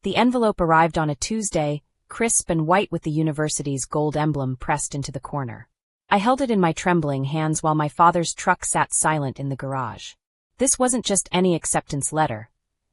The envelope arrived on a Tuesday, crisp and white with the university's gold emblem pressed into the corner. I held it in my trembling hands while my father's truck sat silent in the garage. This wasn't just any acceptance letter.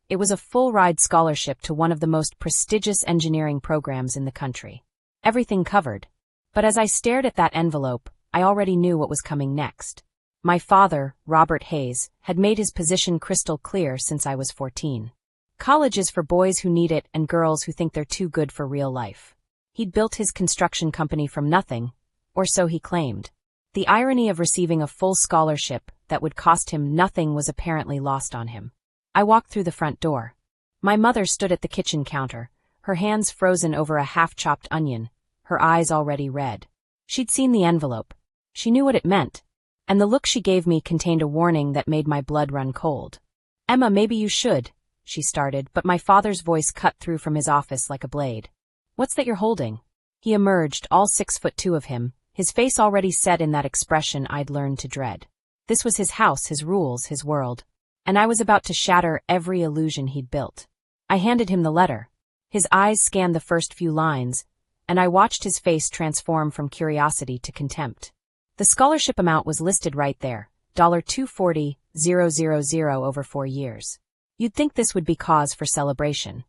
It was a full-ride scholarship to one of the most prestigious engineering programs in the country. Everything covered. But as I stared at that envelope, I already knew what was coming next. My father, Robert Hayes, had made his position crystal clear since I was 14. College is for boys who need it and girls who think they're too good for real life. He'd built his construction company from nothing, or so he claimed. The irony of receiving a full scholarship that would cost him nothing was apparently lost on him. I walked through the front door. My mother stood at the kitchen counter, her hands frozen over a half-chopped onion, her eyes already red. She'd seen the envelope. She knew what it meant, and the look she gave me contained a warning that made my blood run cold. "Emma, maybe you should," she started, but my father's voice cut through from his office like a blade. "What's that you're holding?" He emerged, all 6'2" of him, his face already set in that expression I'd learned to dread. This was his house, his rules, his world, and I was about to shatter every illusion he'd built. I handed him the letter. His eyes scanned the first few lines, and I watched his face transform from curiosity to contempt. The scholarship amount was listed right there, $240,000 over 4 years. You'd think this would be cause for celebration.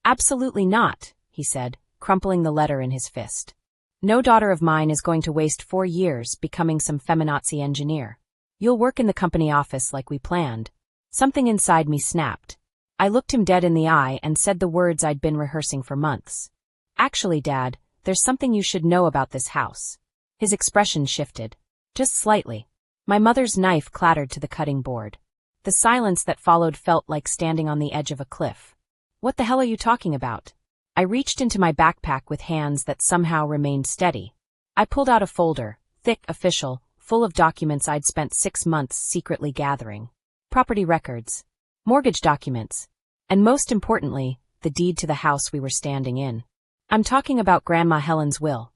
"Absolutely not," he said, crumpling the letter in his fist. "No daughter of mine is going to waste 4 years becoming some feminazi engineer. You'll work in the company office like we planned." Something inside me snapped. I looked him dead in the eye and said the words I'd been rehearsing for months. "Actually, Dad, there's something you should know about this house." His expression shifted. Just slightly. My mother's knife clattered to the cutting board. The silence that followed felt like standing on the edge of a cliff. "What the hell are you talking about?" I reached into my backpack with hands that somehow remained steady. I pulled out a folder, thick, official, full of documents I'd spent 6 months secretly gathering. Property records, mortgage documents, and most importantly, the deed to the house we were standing in. "I'm talking about Grandma Helen's will,"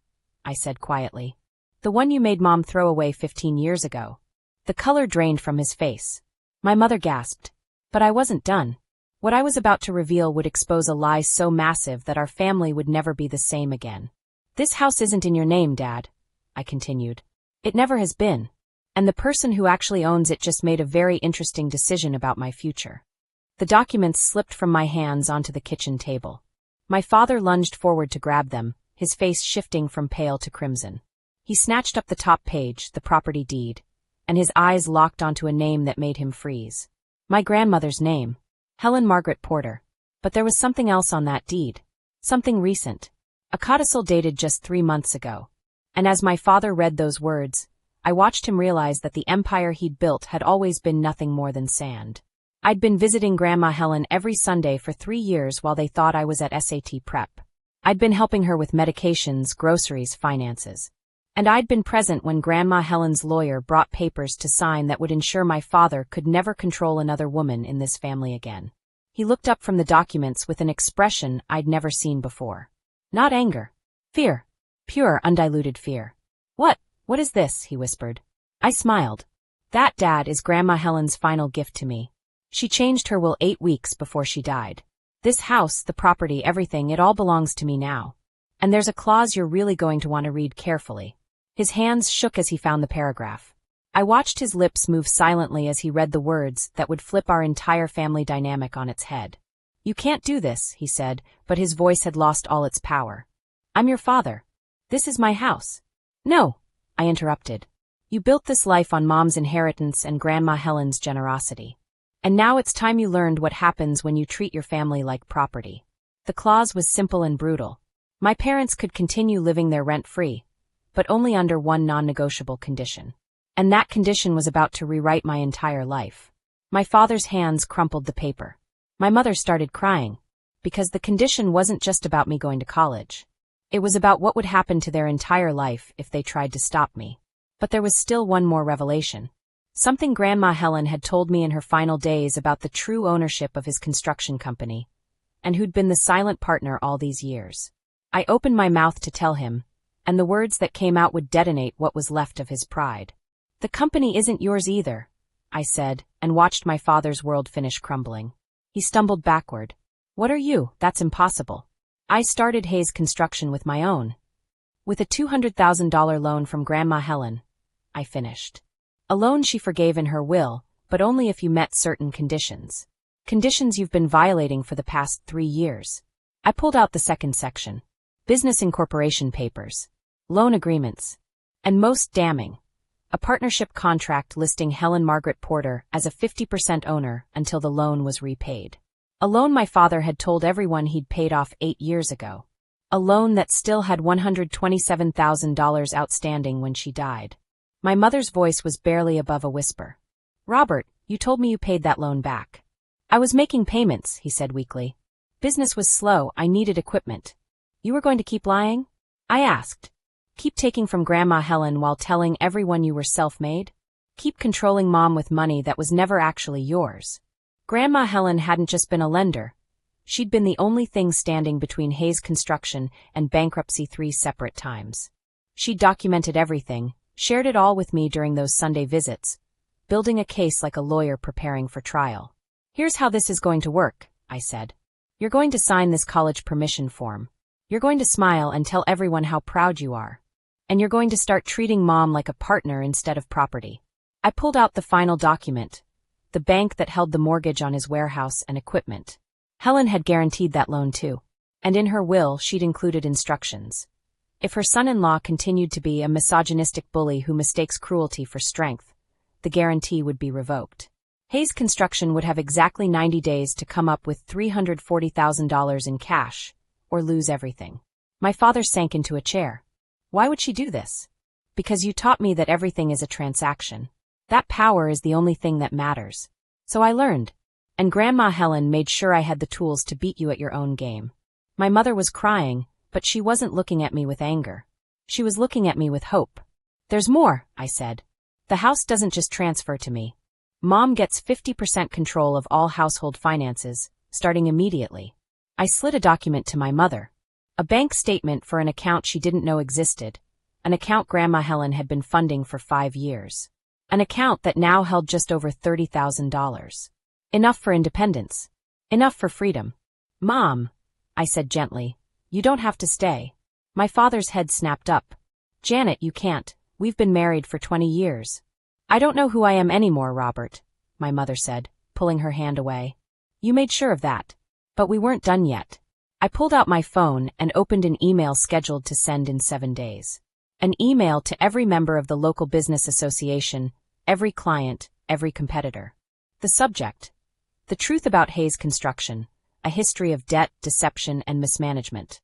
I said quietly. "The one you made Mom throw away 15 years ago." The color drained from his face. My mother gasped. But I wasn't done. What I was about to reveal would expose a lie so massive that our family would never be the same again. "This house isn't in your name, Dad," I continued. "It never has been. And the person who actually owns it just made a very interesting decision about my future." The documents slipped from my hands onto the kitchen table. My father lunged forward to grab them, his face shifting from pale to crimson. He snatched up the top page, the property deed, and his eyes locked onto a name that made him freeze. My grandmother's name. Helen Margaret Porter. But there was something else on that deed. Something recent. A codicil dated just 3 months ago. And as my father read those words, I watched him realize that the empire he'd built had always been nothing more than sand. I'd been visiting Grandma Helen every Sunday for 3 years while they thought I was at SAT prep. I'd been helping her with medications, groceries, finances. And I'd been present when Grandma Helen's lawyer brought papers to sign that would ensure my father could never control another woman in this family again. He looked up from the documents with an expression I'd never seen before. Not anger. Fear. Pure, undiluted fear. What is this?" he whispered. I smiled. "That, Dad, is Grandma Helen's final gift to me. She changed her will 8 weeks before she died. This house, the property, everything, it all belongs to me now. And there's a clause you're really going to want to read carefully." His hands shook as he found the paragraph. I watched his lips move silently as he read the words that would flip our entire family dynamic on its head. "You can't do this," he said, but his voice had lost all its power. "I'm your father. This is my house." "No," I interrupted. "You built this life on Mom's inheritance and Grandma Helen's generosity. And now it's time you learned what happens when you treat your family like property." The clause was simple and brutal. My parents could continue living there rent-free, but only under one non-negotiable condition. And that condition was about to rewrite my entire life. My father's hands crumpled the paper. My mother started crying, because the condition wasn't just about me going to college. It was about what would happen to their entire life if they tried to stop me. But there was still one more revelation. Something Grandma Helen had told me in her final days about the true ownership of his construction company, and who'd been the silent partner all these years. I opened my mouth to tell him, and the words that came out would detonate what was left of his pride. "The company isn't yours either," I said, and watched my father's world finish crumbling. He stumbled backward. What are you? That's impossible. I started Hayes Construction with my own. With a $200,000 loan from Grandma Helen, I finished. A loan she forgave in her will, but only if you met certain conditions. Conditions you've been violating for the past 3 years. I pulled out the second section. Business incorporation papers. Loan agreements. And most damning, a partnership contract listing Helen Margaret Porter as a 50% owner until the loan was repaid. A loan my father had told everyone he'd paid off 8 years ago. A loan that still had $127,000 outstanding when she died. My mother's voice was barely above a whisper. Robert, you told me you paid that loan back. I was making payments, he said weakly. Business was slow, I needed equipment. You were going to keep lying? I asked. Keep taking from Grandma Helen while telling everyone you were self-made? Keep controlling Mom with money that was never actually yours. Grandma Helen hadn't just been a lender. She'd been the only thing standing between Hayes Construction and bankruptcy 3 separate times. She documented everything, shared it all with me during those Sunday visits, building a case like a lawyer preparing for trial. Here's how this is going to work, I said. You're going to sign this college permission form. You're going to smile and tell everyone how proud you are. And you're going to start treating Mom like a partner instead of property. I pulled out the final document, the bank that held the mortgage on his warehouse and equipment. Helen had guaranteed that loan too. And in her will, she'd included instructions. If her son-in-law continued to be a misogynistic bully who mistakes cruelty for strength, the guarantee would be revoked. Hayes Construction would have exactly 90 days to come up with $340,000 in cash, or lose everything. My father sank into a chair. Why would she do this? Because you taught me that everything is a transaction. That power is the only thing that matters. So I learned. And Grandma Helen made sure I had the tools to beat you at your own game. My mother was crying, but she wasn't looking at me with anger. She was looking at me with hope. There's more, I said. The house doesn't just transfer to me. Mom gets 50% control of all household finances, starting immediately. I slid a document to my mother. A bank statement for an account she didn't know existed. An account Grandma Helen had been funding for 5 years. An account that now held just over $30,000. Enough for independence. Enough for freedom. Mom, I said gently, you don't have to stay. My father's head snapped up. Janet, you can't. We've been married for 20 years. I don't know who I am anymore, Robert, my mother said, pulling her hand away. You made sure of that. But we weren't done yet. I pulled out my phone and opened an email scheduled to send in 7 days. An email to every member of the local business association, every client, every competitor. The subject: the truth about Hayes Construction, a history of debt, deception, and mismanagement.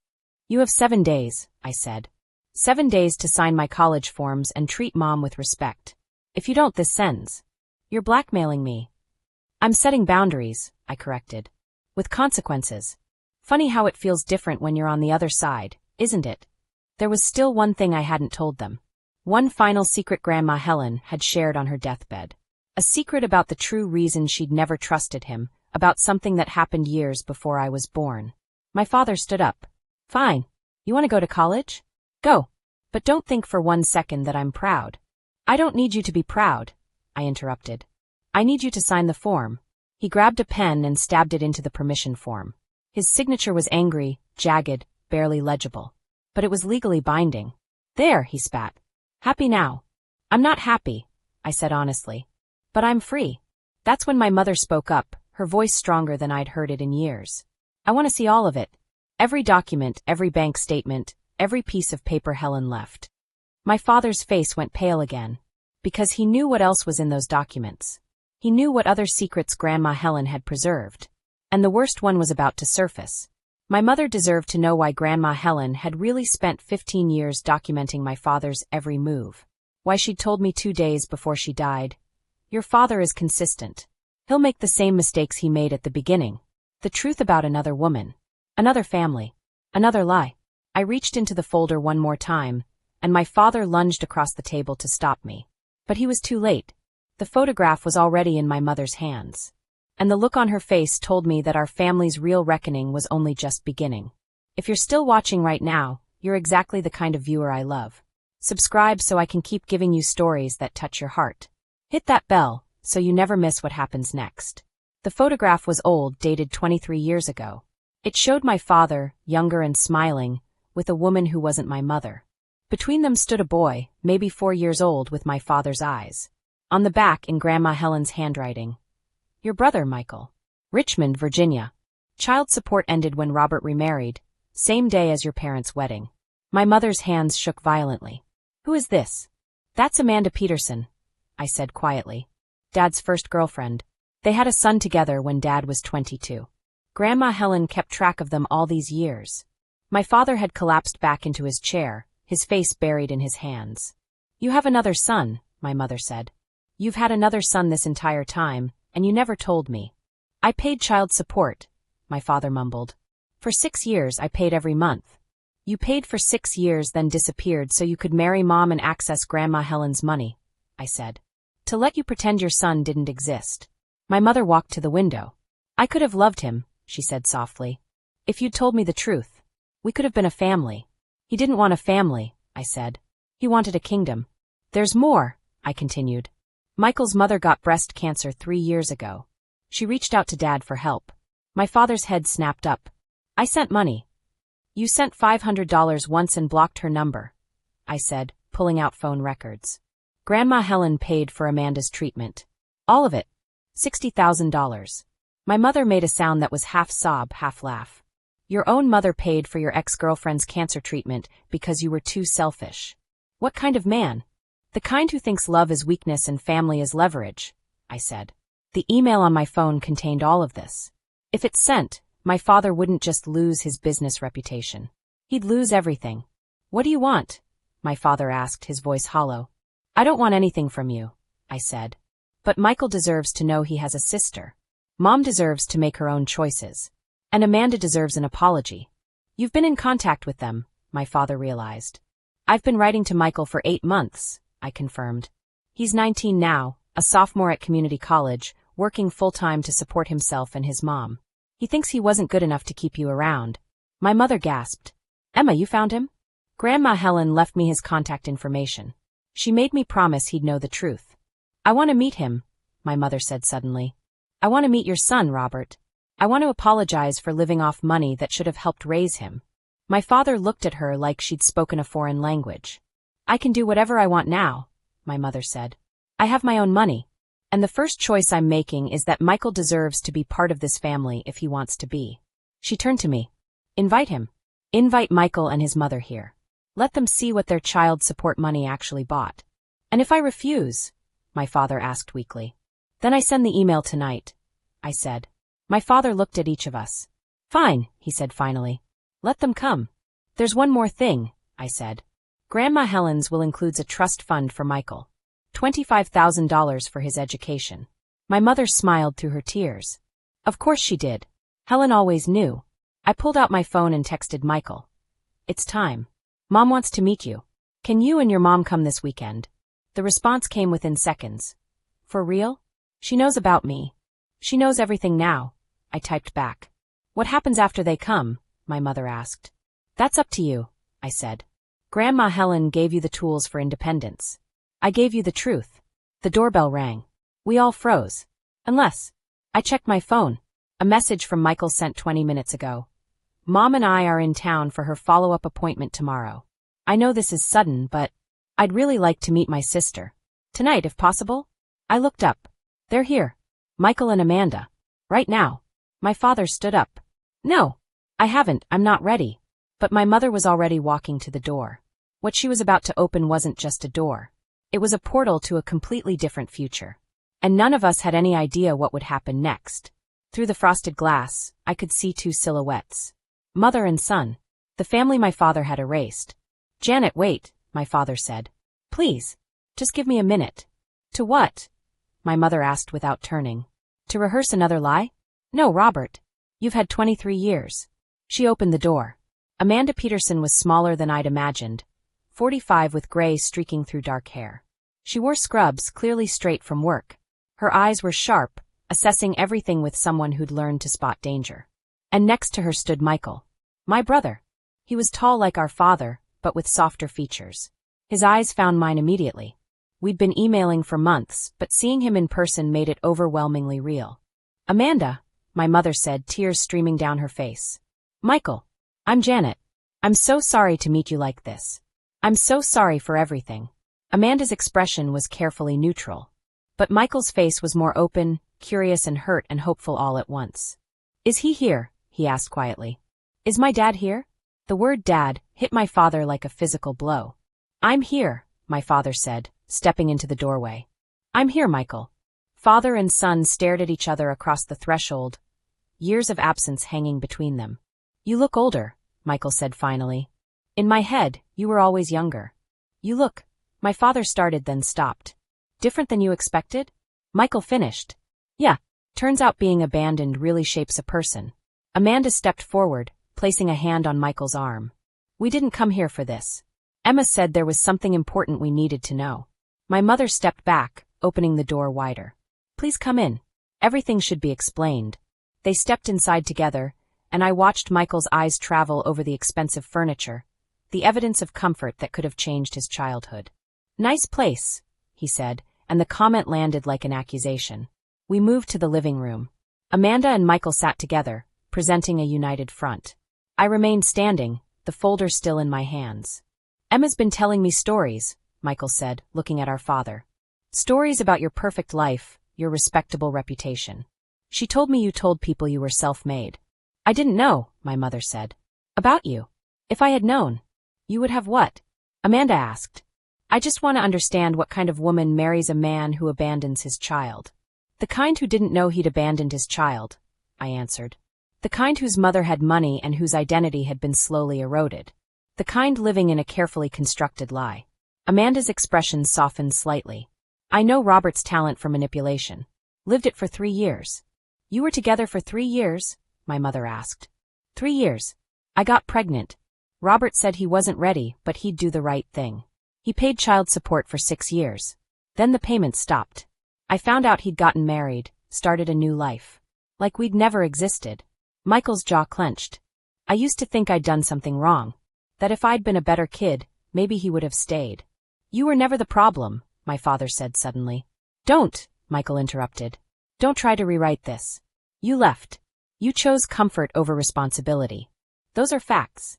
You have 7 days, I said. 7 days to sign my college forms and treat Mom with respect. If you don't, this sends. You're blackmailing me. I'm setting boundaries, I corrected. With consequences. Funny how it feels different when you're on the other side, isn't it? There was still one thing I hadn't told them. One final secret Grandma Helen had shared on her deathbed. A secret about the true reason she'd never trusted him, about something that happened years before I was born. My father stood up. Fine. You want to go to college? Go. But don't think for 1 second that I'm proud. I don't need you to be proud, I interrupted. I need you to sign the form. He grabbed a pen and stabbed it into the permission form. His signature was angry, jagged, barely legible. But it was legally binding. There, he spat. Happy now? I'm not happy, I said honestly. But I'm free. That's when my mother spoke up, her voice stronger than I'd heard it in years. I want to see all of it. Every document, every bank statement, every piece of paper Helen left. My father's face went pale again. Because he knew what else was in those documents. He knew what other secrets Grandma Helen had preserved. And the worst one was about to surface. My mother deserved to know why Grandma Helen had really spent 15 years documenting my father's every move. Why she'd told me 2 days before she died. Your father is consistent. He'll make the same mistakes he made at the beginning. The truth about another woman. Another family. Another lie. I reached into the folder one more time, and my father lunged across the table to stop me. But he was too late. The photograph was already in my mother's hands. And the look on her face told me that our family's real reckoning was only just beginning. If you're still watching right now, you're exactly the kind of viewer I love. Subscribe so I can keep giving you stories that touch your heart. Hit that bell, so you never miss what happens next. The photograph was old, dated 23 years ago. It showed my father, younger and smiling, with a woman who wasn't my mother. Between them stood a boy, maybe 4 years old, with my father's eyes. On the back, in Grandma Helen's handwriting, "Your brother, Michael. Richmond, Virginia. Child support ended when Robert remarried, same day as your parents' wedding." My mother's hands shook violently. "Who is this?" "That's Amanda Peterson," I said quietly. "Dad's first girlfriend. They had a son together when Dad was 22. Grandma Helen kept track of them all these years." My father had collapsed back into his chair, his face buried in his hands. "You have another son," my mother said. "You've had another son this entire time, and you never told me." "I paid child support," my father mumbled. "For 6 years I paid every month." "You paid for 6 years, then disappeared so you could marry Mom and access Grandma Helen's money," I said. "To let you pretend your son didn't exist." My mother walked to the window. "I could have loved him," she said softly. "If you'd told me the truth. We could have been a family." "He didn't want a family," I said. "He wanted a kingdom." "There's more," I continued. "Michael's mother got breast cancer 3 years ago. She reached out to Dad for help." My father's head snapped up. "I sent money." "You sent $500 once and blocked her number," I said, pulling out phone records. "Grandma Helen paid for Amanda's treatment. All of it. $60,000. My mother made a sound that was half sob, half laugh. "Your own mother paid for your ex-girlfriend's cancer treatment because you were too selfish." "What kind of man?" "The kind who thinks love is weakness and family is leverage," I said. The email on my phone contained all of this. If it's sent, my father wouldn't just lose his business reputation. He'd lose everything. "What do you want?" my father asked, his voice hollow. "I don't want anything from you," I said. "But Michael deserves to know he has a sister. Mom deserves to make her own choices. And Amanda deserves an apology." "You've been in contact with them," my father realized. "I've been writing to Michael for 8 months, I confirmed. "He's 19 now, a sophomore at community college, working full-time to support himself and his mom. He thinks he wasn't good enough to keep you around." My mother gasped. "Emma, you found him?" "Grandma Helen left me his contact information. She made me promise he'd know the truth." "I want to meet him," my mother said suddenly. "I want to meet your son, Robert. I want to apologize for living off money that should have helped raise him." My father looked at her like she'd spoken a foreign language. "I can do whatever I want now," my mother said. "I have my own money. And the first choice I'm making is that Michael deserves to be part of this family if he wants to be." She turned to me. "Invite him. Invite Michael and his mother here. Let them see what their child support money actually bought." "And if I refuse?" my father asked weakly. "Then I send the email tonight," I said. My father looked at each of us. "Fine," he said finally. "Let them come." "There's one more thing," I said. "Grandma Helen's will includes a trust fund for Michael. $25,000 for his education." My mother smiled through her tears. Of course she did. Helen always knew. I pulled out my phone and texted Michael. "It's time. Mom wants to meet you. Can you and your mom come this weekend?" The response came within seconds. "For real? She knows about me. She knows everything now," I typed back. "What happens after they come?" my mother asked. "That's up to you," I said. "Grandma Helen gave you the tools for independence. I gave you the truth." The doorbell rang. We all froze. Unless. I checked my phone. A message from Michael sent 20 minutes ago. "Mom and I are in town for her follow-up appointment tomorrow. I know this is sudden, but I'd really like to meet my sister. Tonight, if possible." I looked up. "They're here. Michael and Amanda. Right now." My father stood up. "No. I haven't, I'm not ready." But my mother was already walking to the door. What she was about to open wasn't just a door. It was a portal to a completely different future. And none of us had any idea what would happen next. Through the frosted glass, I could see 2 silhouettes. Mother and son. The family my father had erased. "Janet, wait," my father said. "Please. Just give me a minute." "To what?" my mother asked without turning. "To rehearse another lie?" "No, Robert. You've had 23 years. She opened the door. Amanda Peterson was smaller than I'd imagined, 45 with gray streaking through dark hair. She wore scrubs, clearly straight from work. Her eyes were sharp, assessing everything with someone who'd learned to spot danger. And next to her stood Michael. My brother. He was tall like our father, but with softer features. His eyes found mine immediately. We'd been emailing for months, but seeing him in person made it overwhelmingly real. "Amanda," my mother said, tears streaming down her face. Michael. I'm Janet. I'm so sorry to meet you like this. I'm so sorry for everything. Amanda's expression was carefully neutral. But Michael's face was more open, curious and hurt and hopeful all at once. Is he here? He asked quietly. Is my dad here? The word dad hit my father like a physical blow. I'm here, my father said, stepping into the doorway. I'm here, Michael. Father and son stared at each other across the threshold, years of absence hanging between them. You look older, Michael said finally. In my head, you were always younger. You look, my father started then stopped. Different than you expected? Michael finished. Yeah, turns out being abandoned really shapes a person. Amanda stepped forward, placing a hand on Michael's arm. We didn't come here for this. Emma said there was something important we needed to know. My mother stepped back, opening the door wider. Please come in. Everything should be explained. They stepped inside together, and I watched Michael's eyes travel over the expensive furniture, the evidence of comfort that could have changed his childhood. Nice place, he said, and the comment landed like an accusation. We moved to the living room. Amanda and Michael sat together, presenting a united front. I remained standing, the folder still in my hands. Emma's been telling me stories, Michael said, looking at our father. Stories about your perfect life, your respectable reputation. She told me you told people you were self-made. I didn't know, my mother said. About you. If I had known. You would have what? Amanda asked. I just want to understand what kind of woman marries a man who abandons his child. The kind who didn't know he'd abandoned his child, I answered. The kind whose mother had money and whose identity had been slowly eroded. The kind living in a carefully constructed lie. Amanda's expression softened slightly. I know Robert's talent for manipulation. Lived it for 3 years. You were together for 3 years? My mother asked. 3 years. I got pregnant. Robert said he wasn't ready, but he'd do the right thing. He paid child support for 6 years. Then the payments stopped. I found out he'd gotten married, started a new life. Like we'd never existed. Michael's jaw clenched. I used to think I'd done something wrong. That if I'd been a better kid, maybe he would have stayed. You were never the problem, my father said suddenly. Don't, Michael interrupted. Don't try to rewrite this. You left. You chose comfort over responsibility. Those are facts.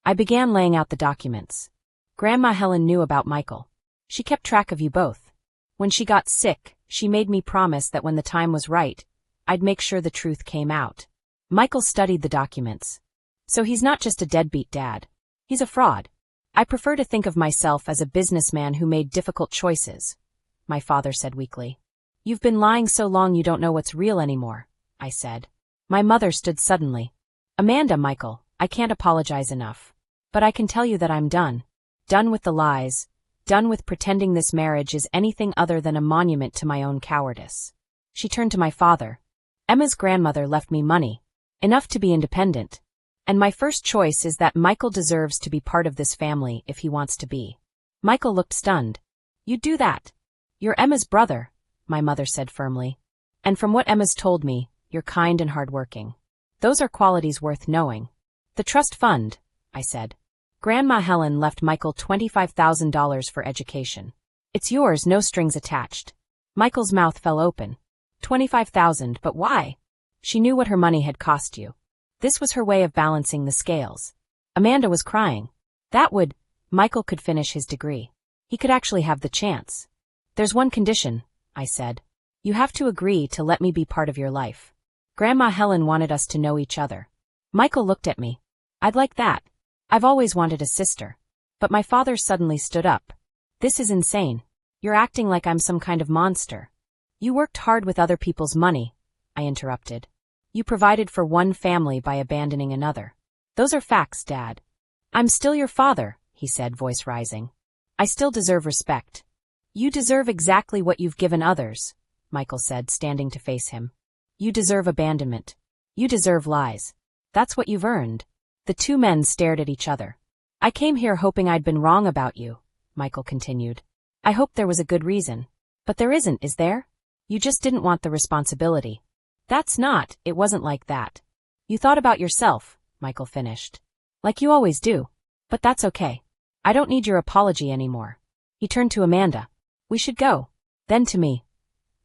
I began laying out the documents. Grandma Helen knew about Michael. She kept track of you both. When she got sick, she made me promise that when the time was right, I'd make sure the truth came out. Michael studied the documents. So he's not just a deadbeat dad. He's a fraud. I prefer to think of myself as a businessman who made difficult choices, my father said weakly. You've been lying so long you don't know what's real anymore, I said. My mother stood suddenly. Amanda, Michael, I can't apologize enough. But I can tell you that I'm done. Done with the lies. Done with pretending this marriage is anything other than a monument to my own cowardice. She turned to my father. Emma's grandmother left me money. Enough to be independent. And my first choice is that Michael deserves to be part of this family if he wants to be. Michael looked stunned. You'd do that? You're Emma's brother, my mother said firmly. And from what Emma's told me, you're kind and hardworking. Those are qualities worth knowing. The trust fund, I said. Grandma Helen left Michael $25,000 for education. It's yours, no strings attached. Michael's mouth fell open. 25,000, but why? She knew what her money had cost you. This was her way of balancing the scales. Amanda was crying. Michael could finish his degree. He could actually have the chance. There's one condition, I said. You have to agree to let me be part of your life. Grandma Helen wanted us to know each other. Michael looked at me. I'd like that. I've always wanted a sister. But my father suddenly stood up. This is insane. You're acting like I'm some kind of monster. You worked hard with other people's money, I interrupted. You provided for one family by abandoning another. Those are facts, Dad. I'm still your father, he said, voice rising. I still deserve respect. You deserve exactly what you've given others, Michael said, standing to face him. You deserve abandonment. You deserve lies. That's what you've earned. The two men stared at each other. I came here hoping I'd been wrong about you, Michael continued. I hoped there was a good reason. But there isn't, is there? You just didn't want the responsibility. It wasn't like that. You thought about yourself, Michael finished. Like you always do. But that's okay. I don't need your apology anymore. He turned to Amanda. We should go. Then to me.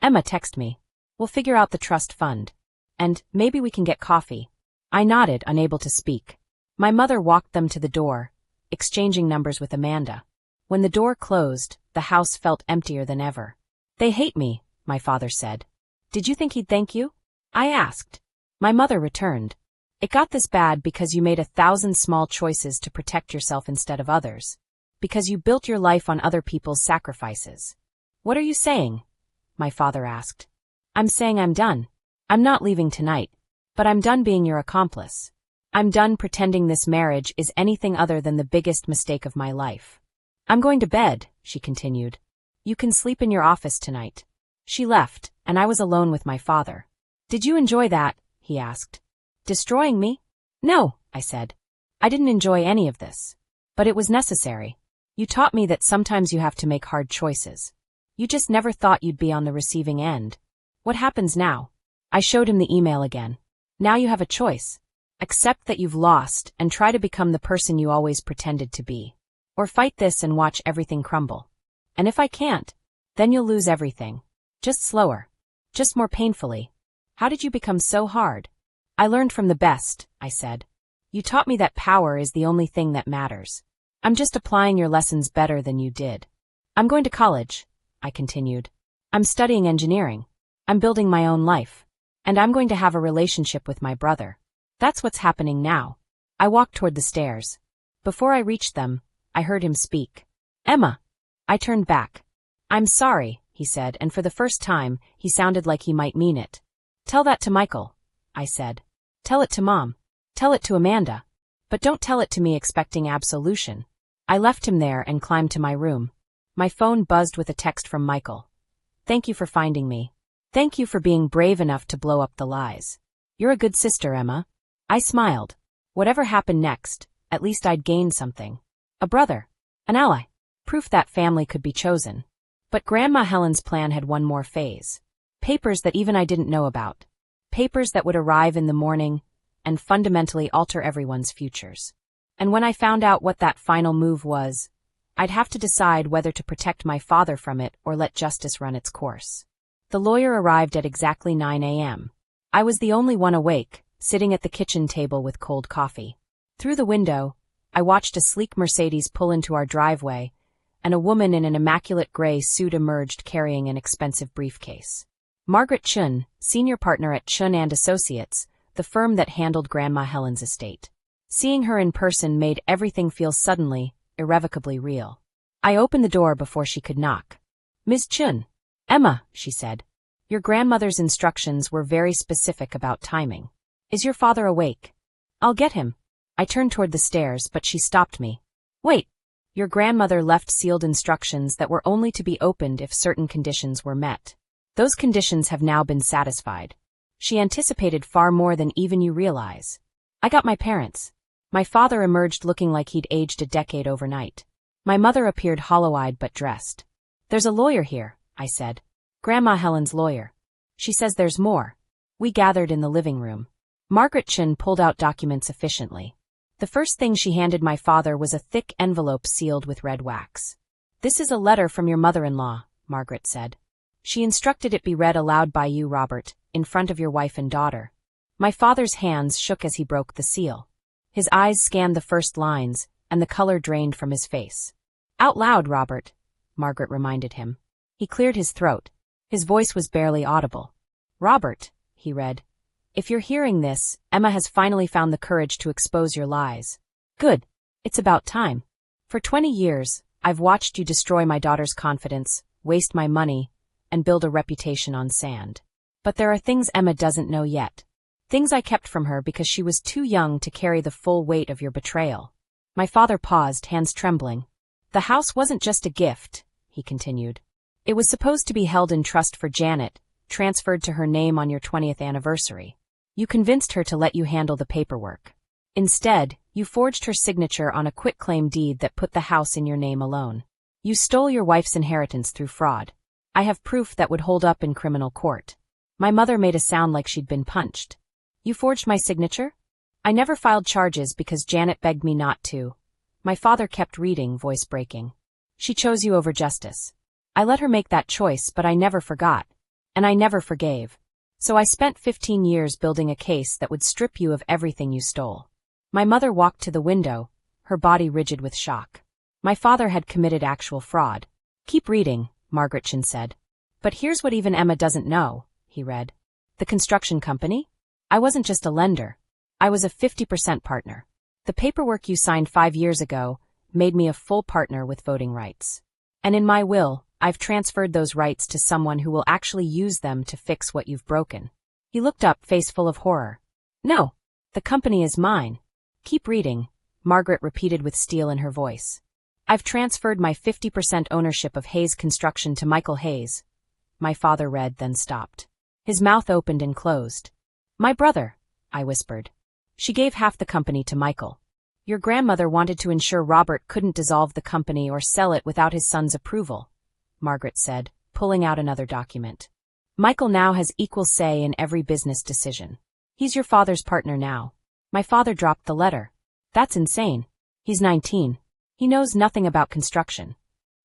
Emma, text me. We'll figure out the trust fund. And maybe we can get coffee. I nodded, unable to speak. My mother walked them to the door, exchanging numbers with Amanda. When the door closed, the house felt emptier than ever. They hate me, my father said. Did you think he'd thank you? I asked. My mother returned. It got this bad because you made 1,000 small choices to protect yourself instead of others. Because you built your life on other people's sacrifices. What are you saying? My father asked. I'm saying I'm done. I'm not leaving tonight. But I'm done being your accomplice. I'm done pretending this marriage is anything other than the biggest mistake of my life. I'm going to bed, she continued. You can sleep in your office tonight. She left, and I was alone with my father. Did you enjoy that? He asked. Destroying me? No, I said. I didn't enjoy any of this. But it was necessary. You taught me that sometimes you have to make hard choices. You just never thought you'd be on the receiving end. What happens now? I showed him the email again. Now you have a choice. Accept that you've lost and try to become the person you always pretended to be. Or fight this and watch everything crumble. And if I can't, then you'll lose everything. Just slower. Just more painfully. How did you become so hard? I learned from the best, I said. You taught me that power is the only thing that matters. I'm just applying your lessons better than you did. I'm going to college, I continued. I'm studying engineering. I'm building my own life. And I'm going to have a relationship with my brother. That's what's happening now. I walked toward the stairs. Before I reached them, I heard him speak. Emma. I turned back. I'm sorry, he said, and for the first time, he sounded like he might mean it. Tell that to Michael, I said. Tell it to Mom. Tell it to Amanda. But don't tell it to me expecting absolution. I left him there and climbed to my room. My phone buzzed with a text from Michael. Thank you for finding me. Thank you for being brave enough to blow up the lies. You're a good sister, Emma. I smiled. Whatever happened next, at least I'd gained something. A brother. An ally. Proof that family could be chosen. But Grandma Helen's plan had one more phase. Papers that even I didn't know about. Papers that would arrive in the morning and fundamentally alter everyone's futures. And when I found out what that final move was, I'd have to decide whether to protect my father from it or let justice run its course. The lawyer arrived at exactly 9 a.m. I was the only one awake, sitting at the kitchen table with cold coffee. Through the window, I watched a sleek Mercedes pull into our driveway, and a woman in an immaculate gray suit emerged carrying an expensive briefcase. Margaret Chun, senior partner at Chun & Associates, the firm that handled Grandma Helen's estate. Seeing her in person made everything feel suddenly, irrevocably real. I opened the door before she could knock. Ms. Chun. Emma, she said. Your grandmother's instructions were very specific about timing. Is your father awake? I'll get him. I turned toward the stairs, but she stopped me. Wait. Your grandmother left sealed instructions that were only to be opened if certain conditions were met. Those conditions have now been satisfied. She anticipated far more than even you realize. I got my parents. My father emerged looking like he'd aged a decade overnight. My mother appeared hollow-eyed but dressed. There's a lawyer here, I said. Grandma Helen's lawyer. She says there's more. We gathered in the living room. Margaret Chin pulled out documents efficiently. The first thing she handed my father was a thick envelope sealed with red wax. This is a letter from your mother-in-law, Margaret said. She instructed it be read aloud by you, Robert, in front of your wife and daughter. My father's hands shook as he broke the seal. His eyes scanned the first lines, and the color drained from his face. Out loud, Robert, Margaret reminded him. He cleared his throat. His voice was barely audible. Robert, he read. If you're hearing this, Emma has finally found the courage to expose your lies. Good. It's about time. For 20 years, I've watched you destroy my daughter's confidence, waste my money, and build a reputation on sand. But there are things Emma doesn't know yet. Things I kept from her because she was too young to carry the full weight of your betrayal. My father paused, hands trembling. The house wasn't just a gift, he continued. It was supposed to be held in trust for Janet, transferred to her name on your 20th anniversary. You convinced her to let you handle the paperwork. Instead, you forged her signature on a quitclaim deed that put the house in your name alone. You stole your wife's inheritance through fraud. I have proof that would hold up in criminal court. My mother made a sound like she'd been punched. You forged my signature? I never filed charges because Janet begged me not to. My father kept reading, voice breaking. She chose you over justice. I let her make that choice, but I never forgot. And I never forgave. So I spent 15 years building a case that would strip you of everything you stole. My mother walked to the window, her body rigid with shock. My father had committed actual fraud. Keep reading, Margaretchen said. But here's what even Emma doesn't know, he read. The construction company? I wasn't just a lender. I was a 50% partner. The paperwork you signed 5 years ago made me a full partner with voting rights. And in my will, I've transferred those rights to someone who will actually use them to fix what you've broken. He looked up, face full of horror. No, the company is mine. Keep reading, Margaret repeated with steel in her voice. I've transferred my 50% ownership of Hayes Construction to Michael Hayes. My father read, then stopped. His mouth opened and closed. My brother, I whispered. She gave half the company to Michael. Your grandmother wanted to ensure Robert couldn't dissolve the company or sell it without his son's approval, Margaret said, pulling out another document. Michael now has equal say in every business decision. He's your father's partner now. My father dropped the letter. That's insane. He's 19. He knows nothing about construction.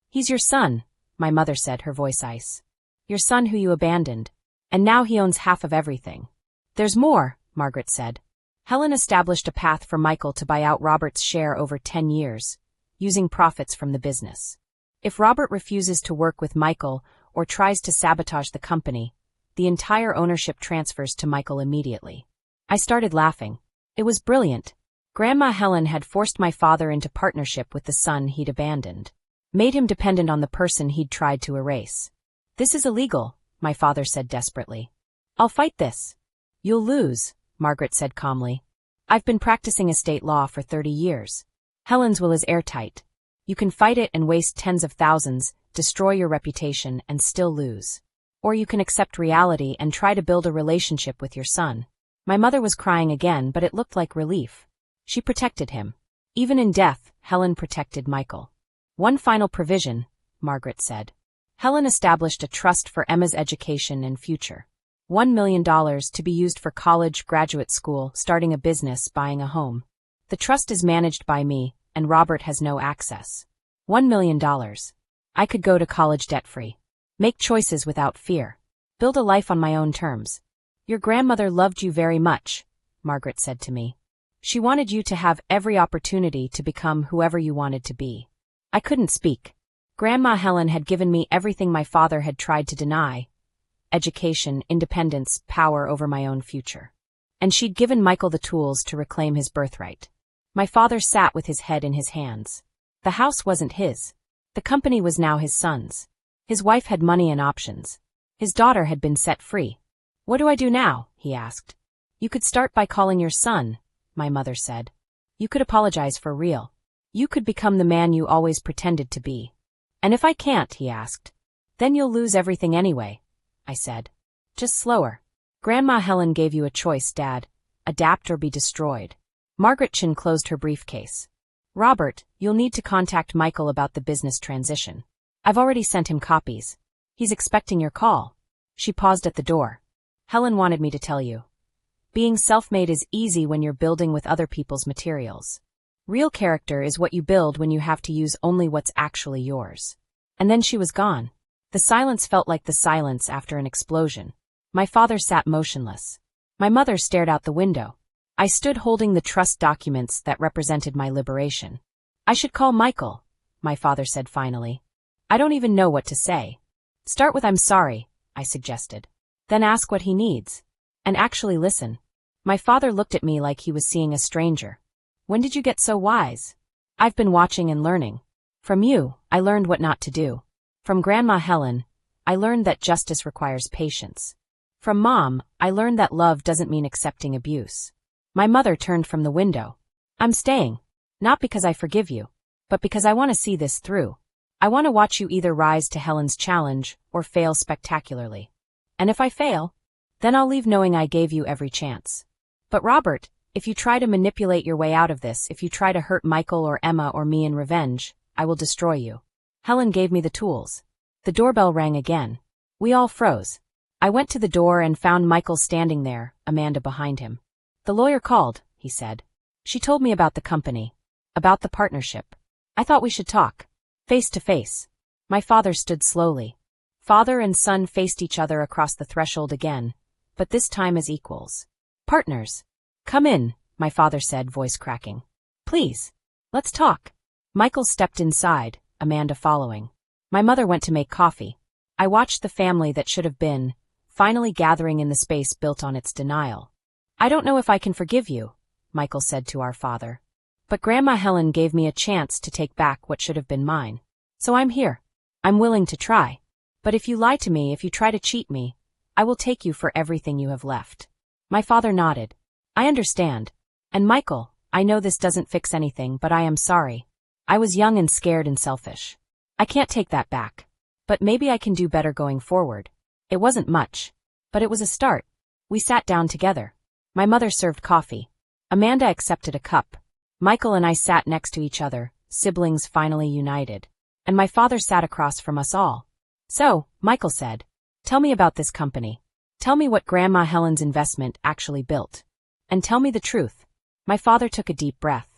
He's your son, my mother said, her voice ice. Your son who you abandoned. And now he owns half of everything. There's more, Margaret said. Helen established a path for Michael to buy out Robert's share over 10 years, using profits from the business. If Robert refuses to work with Michael or tries to sabotage the company, the entire ownership transfers to Michael immediately. I started laughing. It was brilliant. Grandma Helen had forced my father into partnership with the son he'd abandoned, made him dependent on the person he'd tried to erase. This is illegal, my father said desperately. I'll fight this. You'll lose, Margaret said calmly. I've been practicing estate law for 30 years. Helen's will is airtight. You can fight it and waste tens of thousands, destroy your reputation, and still lose. Or you can accept reality and try to build a relationship with your son. My mother was crying again, but it looked like relief. She protected him. Even in death, Helen protected Michael. One final provision, Margaret said. Helen established a trust for Emma's education and future. $1 million to be used for college, graduate school, starting a business, buying a home. The trust is managed by me, and Robert has no access. $1 million. I could go to college debt-free. Make choices without fear. Build a life on my own terms. Your grandmother loved you very much, Margaret said to me. She wanted you to have every opportunity to become whoever you wanted to be. I couldn't speak. Grandma Helen had given me everything my father had tried to deny. Education, independence, power over my own future. And she'd given Michael the tools to reclaim his birthright. My father sat with his head in his hands. The house wasn't his. The company was now his son's. His wife had money and options. His daughter had been set free. What do I do now? He asked. You could start by calling your son, my mother said. You could apologize for real. You could become the man you always pretended to be. And if I can't, he asked. Then you'll lose everything anyway, I said. Just slower. Grandma Helen gave you a choice, Dad. Adapt or be destroyed. Margaretchen closed her briefcase. Robert, you'll need to contact Michael about the business transition. I've already sent him copies. He's expecting your call. She paused at the door. Helen wanted me to tell you. Being self-made is easy when you're building with other people's materials. Real character is what you build when you have to use only what's actually yours. And then she was gone. The silence felt like the silence after an explosion. My father sat motionless. My mother stared out the window. I stood holding the trust documents that represented my liberation. I should call Michael, my father said finally. I don't even know what to say. Start with I'm sorry, I suggested. Then ask what he needs. And actually listen. My father looked at me like he was seeing a stranger. When did you get so wise? I've been watching and learning. From you, I learned what not to do. From Grandma Helen, I learned that justice requires patience. From Mom, I learned that love doesn't mean accepting abuse. My mother turned from the window. I'm staying. Not because I forgive you, but because I want to see this through. I want to watch you either rise to Helen's challenge or fail spectacularly. And if I fail, then I'll leave knowing I gave you every chance. But Robert, if you try to manipulate your way out of this, if you try to hurt Michael or Emma or me in revenge, I will destroy you. Helen gave me the tools. The doorbell rang again. We all froze. I went to the door and found Michael standing there, Amanda behind him. The lawyer called, he said. She told me about the company, about the partnership. I thought we should talk. Face to face. My father stood slowly. Father and son faced each other across the threshold again, but this time as equals. Partners. Come in, my father said, voice cracking. Please. Let's talk. Michael stepped inside, Amanda following. My mother went to make coffee. I watched the family that should have been, finally gathering in the space built on its denial. I don't know if I can forgive you, Michael said to our father. But Grandma Helen gave me a chance to take back what should have been mine. So I'm here. I'm willing to try. But if you lie to me, if you try to cheat me, I will take you for everything you have left. My father nodded. I understand. And Michael, I know this doesn't fix anything, but I am sorry. I was young and scared and selfish. I can't take that back. But maybe I can do better going forward. It wasn't much. But it was a start. We sat down together. My mother served coffee. Amanda accepted a cup. Michael and I sat next to each other, siblings finally united. And my father sat across from us all. So, Michael said, tell me about this company. Tell me what Grandma Helen's investment actually built. And tell me the truth. My father took a deep breath.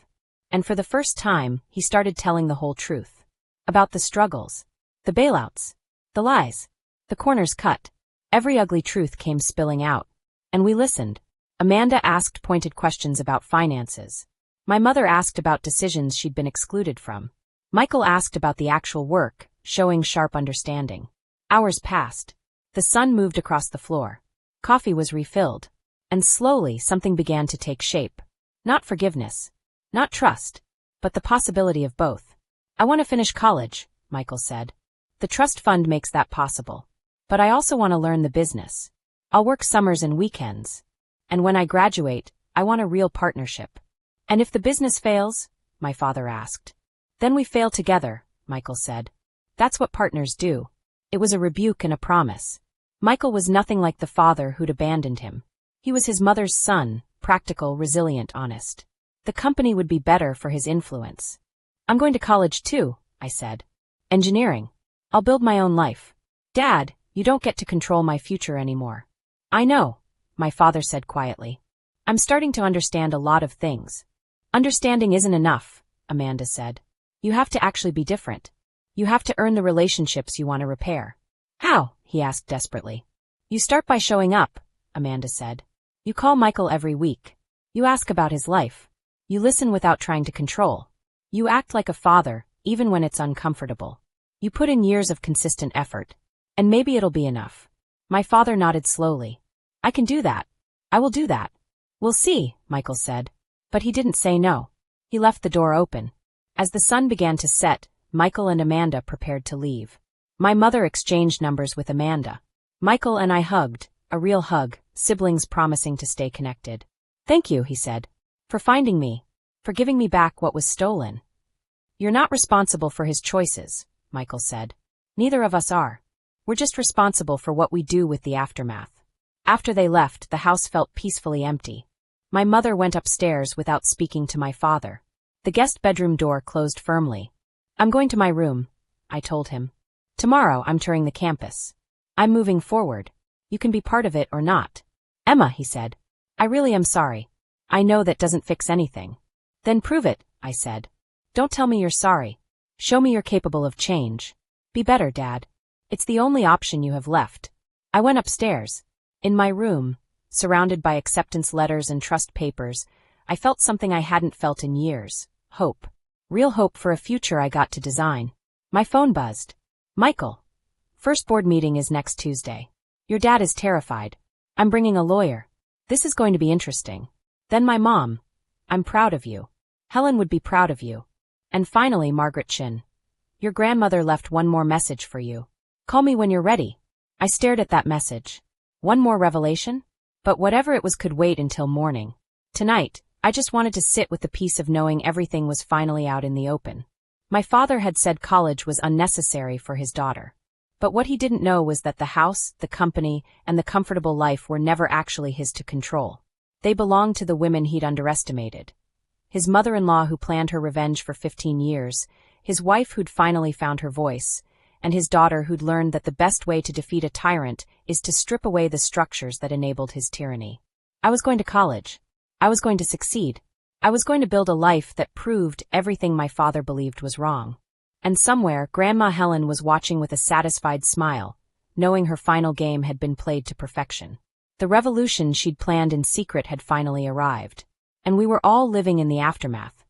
And for the first time, he started telling the whole truth. About the struggles. The bailouts. The lies. The corners cut. Every ugly truth came spilling out. And we listened. Amanda asked pointed questions about finances. My mother asked about decisions she'd been excluded from. Michael asked about the actual work, showing sharp understanding. Hours passed. The sun moved across the floor. Coffee was refilled. And slowly something began to take shape. Not forgiveness. Not trust. But the possibility of both. I want to finish college, Michael said. The trust fund makes that possible. But I also want to learn the business. I'll work summers and weekends. And when I graduate, I want a real partnership. And if the business fails? My father asked. Then we fail together, Michael said. That's what partners do. It was a rebuke and a promise. Michael was nothing like the father who'd abandoned him. He was his mother's son, practical, resilient, honest. The company would be better for his influence. I'm going to college too, I said. Engineering. I'll build my own life. Dad, you don't get to control my future anymore. I know, my father said quietly. I'm starting to understand a lot of things. Understanding isn't enough, Amanda said. You have to actually be different. You have to earn the relationships you want to repair. How? He asked desperately. You start by showing up, Amanda said. You call Michael every week. You ask about his life. You listen without trying to control. You act like a father, even when it's uncomfortable. You put in years of consistent effort. And maybe it'll be enough. My father nodded slowly. I can do that. I will do that. We'll see, Michael said. But he didn't say no. He left the door open. As the sun began to set, Michael and Amanda prepared to leave. My mother exchanged numbers with Amanda. Michael and I hugged, a real hug, siblings promising to stay connected. Thank you, he said. For finding me. For giving me back what was stolen. You're not responsible for his choices, Michael said. Neither of us are. We're just responsible for what we do with the aftermath. After they left, the house felt peacefully empty. My mother went upstairs without speaking to my father. The guest bedroom door closed firmly. I'm going to my room, I told him. Tomorrow I'm touring the campus. I'm moving forward. You can be part of it or not. Emma, he said. I really am sorry. I know that doesn't fix anything. Then prove it, I said. Don't tell me you're sorry. Show me you're capable of change. Be better, Dad. It's the only option you have left. I went upstairs. In my room, surrounded by acceptance letters and trust papers, I felt something I hadn't felt in years. Hope. Real hope for a future I got to design. My phone buzzed. Michael. First board meeting is next Tuesday. Your dad is terrified. I'm bringing a lawyer. This is going to be interesting. Then my mom. I'm proud of you. Helen would be proud of you. And finally, Margaret Chin. Your grandmother left one more message for you. Call me when you're ready. I stared at that message. One more revelation? But whatever it was could wait until morning. Tonight, I just wanted to sit with the peace of knowing everything was finally out in the open. My father had said college was unnecessary for his daughter. But what he didn't know was that the house, the company, and the comfortable life were never actually his to control. They belonged to the women he'd underestimated. His mother-in-law who planned her revenge for 15 years, his wife who'd finally found her voice, and his daughter who'd learned that the best way to defeat a tyrant is to strip away the structures that enabled his tyranny. I was going to college. I was going to succeed. I was going to build a life that proved everything my father believed was wrong. And somewhere, Grandma Helen was watching with a satisfied smile, knowing her final game had been played to perfection. The revolution she'd planned in secret had finally arrived, and we were all living in the aftermath,